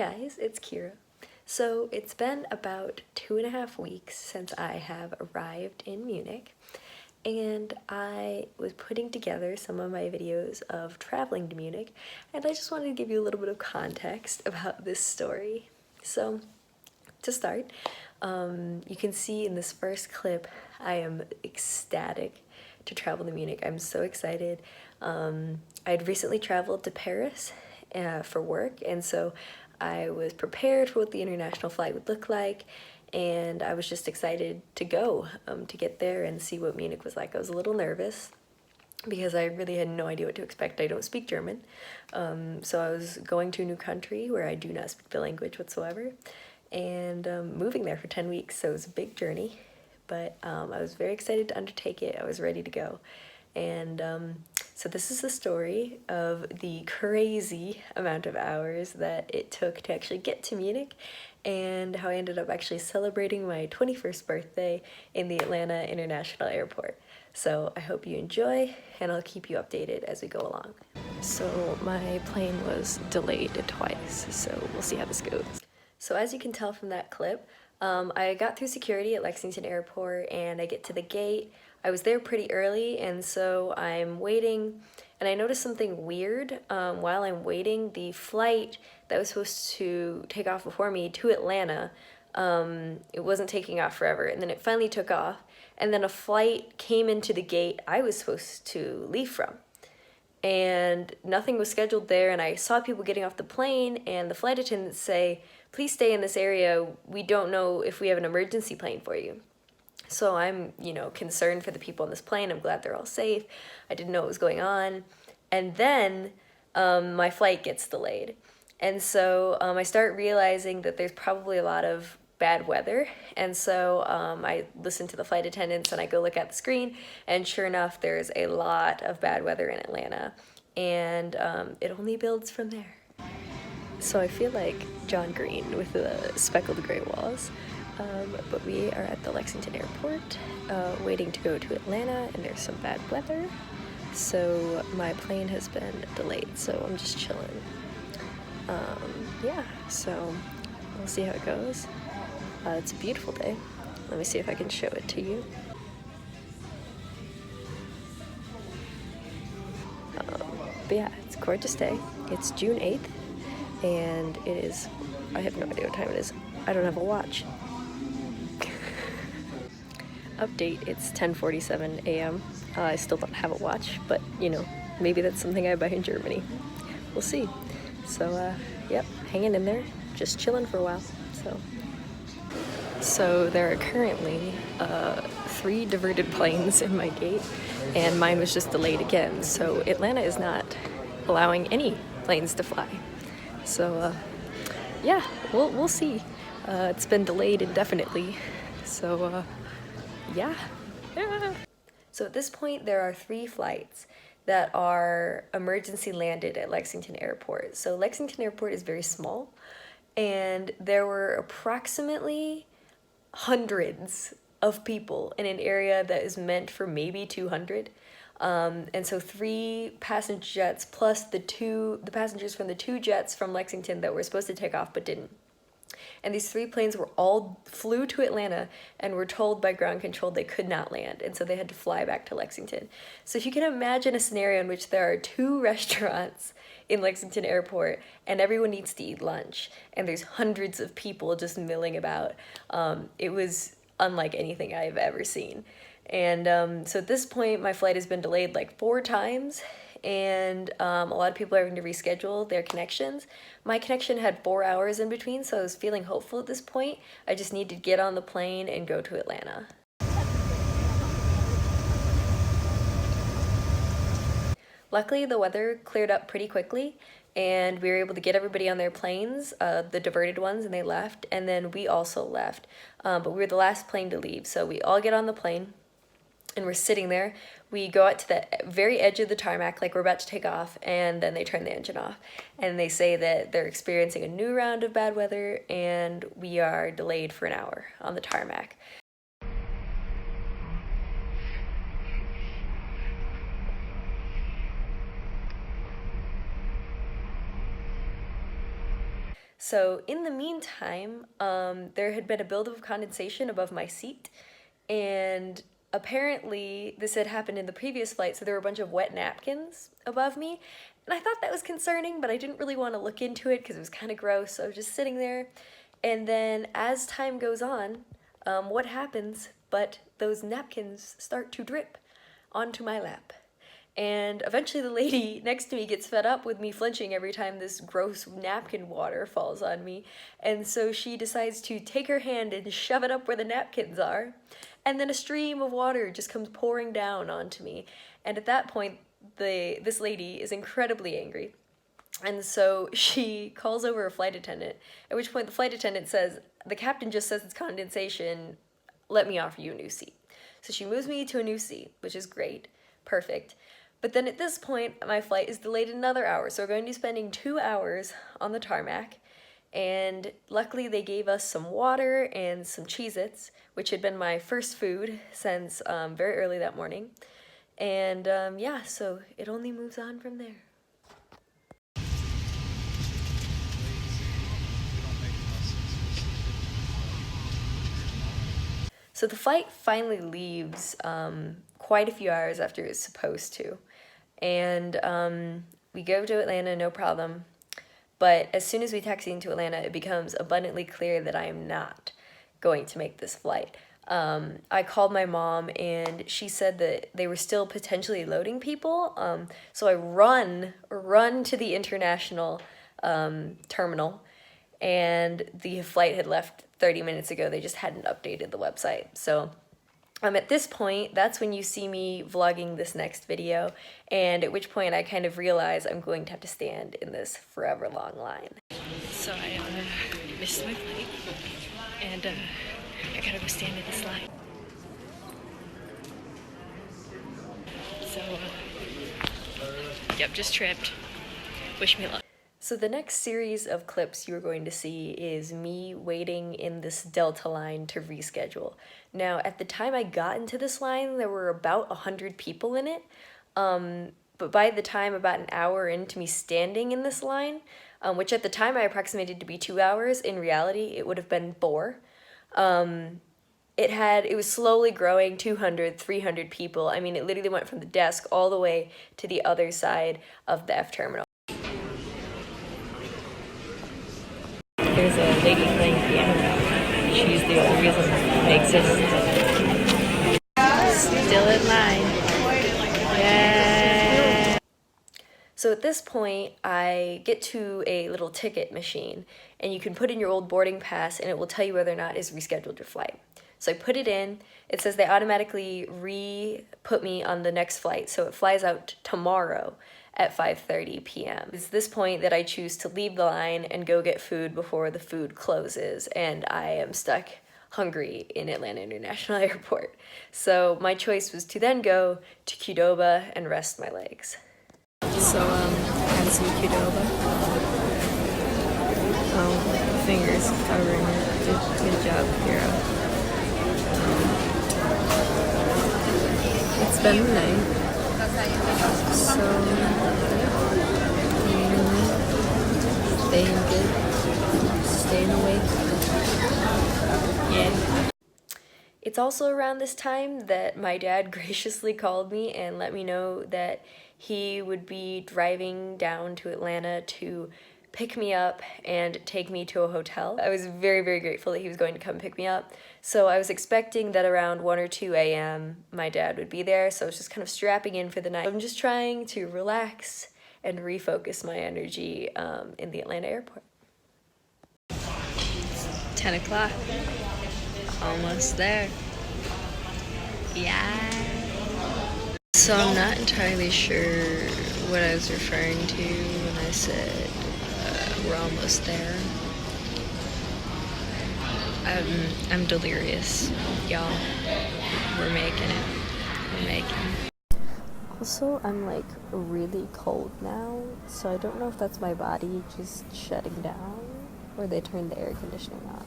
guys, it's Kira. So it's been about 2.5 weeks since I have arrived in Munich, and I was putting together some of my videos of traveling to Munich, and I just wanted to give you a little bit of context about this story. So to start, you can see in this first clip, I am ecstatic to travel to Munich. I'm so excited. I'd recently traveled to Paris for work, and so I was prepared for what the international flight would look like, and I was just excited to go, to get there and see what Munich was like. I was a little nervous because I really had no idea what to expect. I don't speak German, so I was going to a new country where I do not speak the language whatsoever, and moving there for 10 weeks, so it was a big journey, but I was very excited to undertake it. I was ready to go. And so this is the story of the crazy amount of hours that it took to actually get to Munich, and how I ended up actually celebrating my 21st birthday in the Atlanta International Airport. So I hope you enjoy, and I'll keep you updated as we go along. So my plane was delayed twice, so we'll see how this goes. So as you can tell from that clip, I got through security at Lexington Airport, and I get to the gate. I was there pretty early, and so I'm waiting, and I noticed something weird. While I'm waiting, the flight that was supposed to take off before me to Atlanta, it wasn't taking off forever, and then it finally took off, and then a flight came into the gate I was supposed to leave from. And nothing was scheduled there, and I saw people getting off the plane, and the flight attendants say, "Please stay in this area. We don't know if we have an emergency plane for you." So I'm, concerned for the people on this plane. I'm glad they're all safe. I didn't know what was going on. And then my flight gets delayed. And so I start realizing that there's probably a lot of bad weather. And so I listen to the flight attendants, and I go look at the screen, and sure enough, there's a lot of bad weather in Atlanta. And it only builds from there. So I feel like John Green with the speckled gray walls. But we are at the Lexington Airport, waiting to go to Atlanta, and there's some bad weather. So my plane has been delayed, so I'm just chilling. Yeah, so we'll see how it goes. It's a beautiful day. Let me see if I can show it to you. But yeah, it's a gorgeous day. It's June 8th, and it is, I have no idea what time it is. I don't have a watch. Update, it's 10:47 a.m. I still don't have a watch, but maybe that's something I buy in Germany. We'll see. So yep, hanging in there, just chilling for a while. So there are currently 3 diverted planes in my gate, and mine was just delayed again. So Atlanta is not allowing any planes to fly. So yeah, we'll see. It's been delayed indefinitely. So yeah. So at this point, there are 3 flights that are emergency landed at Lexington Airport. So Lexington Airport is very small, and there were approximately hundreds of people in an area that is meant for maybe 200. And so 3 passenger jets plus the passengers from the 2 jets from Lexington that were supposed to take off but didn't. And these 3 planes flew to Atlanta and were told by ground control they could not land, and so they had to fly back to Lexington. So if you can imagine a scenario in which there are 2 restaurants in Lexington Airport, and everyone needs to eat lunch, and there's hundreds of people just milling about, it was unlike anything I've ever seen. And so at this point, my flight has been delayed like 4 times, and a lot of people are having to reschedule their connections. My connection had 4 hours in between, so I was feeling hopeful at this point. I just need to get on the plane and go to Atlanta. Luckily, the weather cleared up pretty quickly, and we were able to get everybody on their planes, the diverted ones, and they left, and then we also left. But we were the last plane to leave, so we all get on the plane, and we're sitting there. We go out to the very edge of the tarmac, like we're about to take off, and then they turn the engine off. And they say that they're experiencing a new round of bad weather, and we are delayed for an hour on the tarmac. So in the meantime, there had been a buildup of condensation above my seat, and apparently this had happened in the previous flight, so there were a bunch of wet napkins above me, and I thought that was concerning, but I didn't really want to look into it because it was kind of gross, so I was just sitting there. And then as time goes on, what happens but those napkins start to drip onto my lap. And eventually the lady next to me gets fed up with me flinching every time this gross napkin water falls on me. And so she decides to take her hand and shove it up where the napkins are. And then a stream of water just comes pouring down onto me. And at that point, this lady is incredibly angry. And so she calls over a flight attendant, at which point the flight attendant says, "The captain just says it's condensation, let me offer you a new seat." So she moves me to a new seat, which is great, perfect. But then at this point, my flight is delayed another hour, so we're going to be spending 2 hours on the tarmac. And luckily they gave us some water and some Cheez-Its, which had been my first food since very early that morning. And yeah, so it only moves on from there. So the flight finally leaves quite a few hours after it's supposed to. And we go to Atlanta, no problem. But as soon as we taxi into Atlanta, it becomes abundantly clear that I am not going to make this flight. I called my mom, and she said that they were still potentially loading people. So I run to the international terminal, and the flight had left 30 minutes ago. They just hadn't updated the website. So at this point, that's when you see me vlogging this next video, and at which point I kind of realize I'm going to have to stand in this forever long line. So I missed my flight, and I gotta go stand in this line. So, yep, just tripped. Wish me luck. So the next series of clips you're going to see is me waiting in this Delta line to reschedule. Now, at the time I got into this line, there were about 100 people in it. But by the time about an hour into me standing in this line, which at the time I approximated to be 2 hours, in reality it would have been 4. It was slowly growing, 200, 300 people. I mean, it literally went from the desk all the way to the other side of the F terminal. There's a lady playing piano. She's the only reason they exist. Still in line. Yeah. So at this point, I get to a little ticket machine, and you can put in your old boarding pass, and it will tell you whether or not it's rescheduled your flight. So I put it in. It says they automatically put me on the next flight, so it flies out tomorrow at 5:30 p.m. It's this point that I choose to leave the line and go get food before the food closes, and I am stuck hungry in Atlanta International Airport. So my choice was to then go to Qdoba and rest my legs. So had some Qdoba. Oh, fingers covering it. Good job, Kira. It's been the night. So, staying good, staying awake. Yeah. It's also around this time that my dad graciously called me and let me know that he would be driving down to Atlanta to pick me up and take me to a hotel. I was very, very grateful that he was going to come pick me up. So I was expecting that around 1 or 2 a.m. my dad would be there, so I was just kind of strapping in for the night. I'm just trying to relax and refocus my energy in the Atlanta airport. 10 o'clock. Almost there. Yeah. So I'm not entirely sure what I was referring to when I said we're almost there. I'm delirious, y'all. We're making it. We're making it. Also, I'm like really cold now, so I don't know if that's my body just shutting down or they turned the air conditioning on.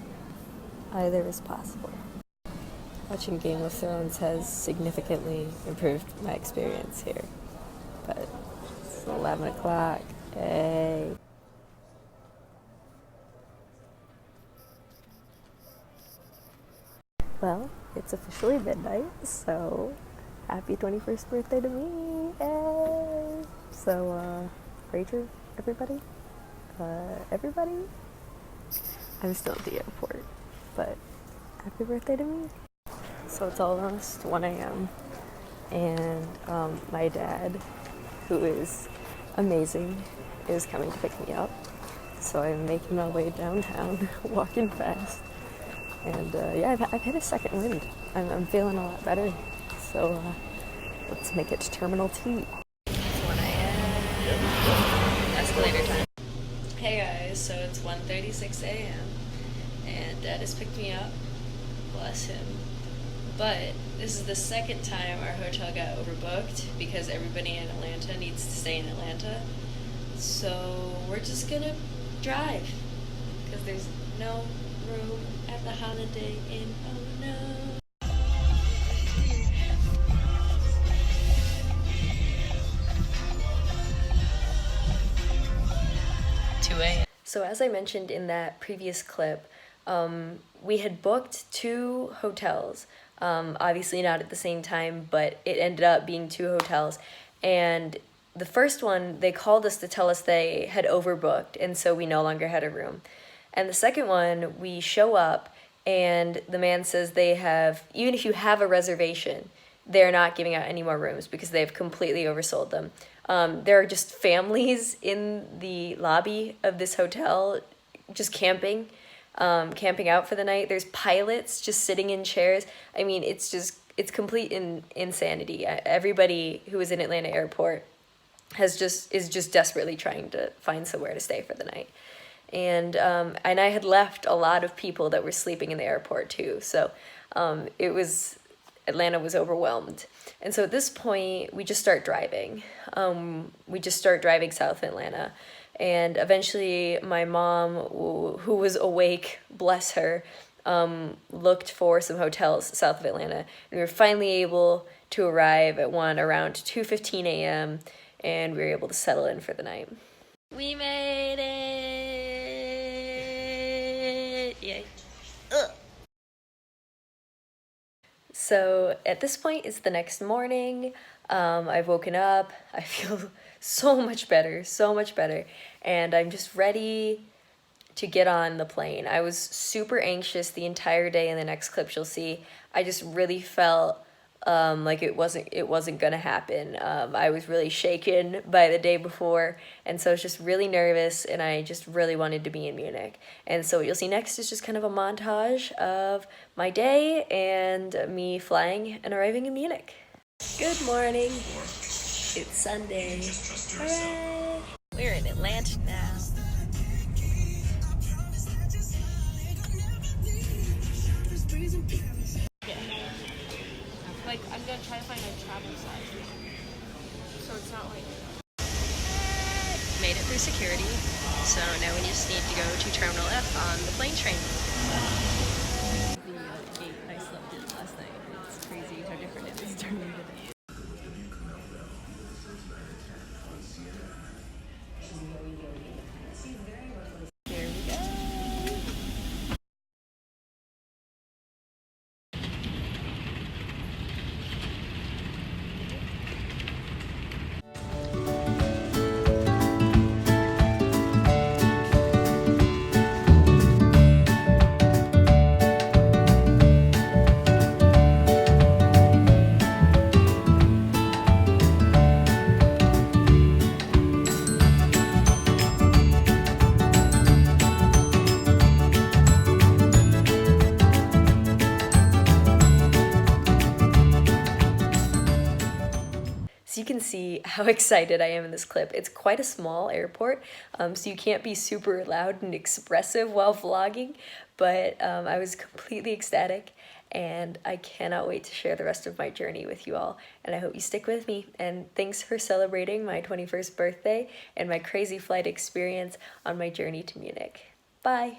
Either is possible. Watching Game of Thrones has significantly improved my experience here, but it's 11 o'clock. Hey. Well, it's officially midnight, so happy 21st birthday to me! Yay! So, Rachel, everybody? Everybody? I'm still at the airport, but happy birthday to me. So it's almost 1 a.m. and my dad, who is amazing, is coming to pick me up. So I'm making my way downtown, walking fast. And yeah, I've hit a second wind. I'm feeling a lot better. So let's make it to Terminal T. It's 1 a.m. Escalator time. Hey guys, so it's 1:36 a.m. and Dad has picked me up. Bless him. But this is the second time our hotel got overbooked because everybody in Atlanta needs to stay in Atlanta. So we're just gonna drive because there's no room at the Holiday Inn. Oh no. 2 a.m. So as I mentioned in that previous clip, we had booked 2 hotels. Obviously not at the same time, but it ended up being 2 hotels. And the first one, they called us to tell us they had overbooked, and so we no longer had a room. And the second one, we show up, and the man says they have, even if you have a reservation, they're not giving out any more rooms because they've completely oversold them. There are just families in the lobby of this hotel just camping out for the night. There's pilots just sitting in chairs. I mean, it's complete insanity. Everybody who is in Atlanta Airport is just desperately trying to find somewhere to stay for the night. And I had left a lot of people that were sleeping in the airport too. So Atlanta was overwhelmed. And so at this point, we just start driving. We just start driving south Atlanta. And eventually my mom, who was awake, bless her, looked for some hotels south of Atlanta. And we were finally able to arrive at one around 2:15 a.m. and we were able to settle in for the night. We made it! Yay. Ugh. So at this point, it's the next morning. I've woken up. I feel so much better. And I'm just ready to get on the plane. I was super anxious the entire day. In the next clips you'll see, I just really felt like it wasn't gonna happen. I was really shaken by the day before, and so I was just really nervous, and I just really wanted to be in Munich. And so what you'll see next is just kind of a montage of my day and me flying and arriving in Munich. Good morning. It's Sunday. Hooray! We're in Atlanta now. Like, I'm gonna try to find a travel size. So it's not like... Made it through security, so now we just need to go to Terminal F on the plane train. The gate I slept in last night. It's crazy how different it is during the day. Here we go. So you can see how excited I am in this clip. It's quite a small airport, so you can't be super loud and expressive while vlogging, but I was completely ecstatic, and I cannot wait to share the rest of my journey with you all, and I hope you stick with me. And thanks for celebrating my 21st birthday and my crazy flight experience on my journey to Munich. Bye!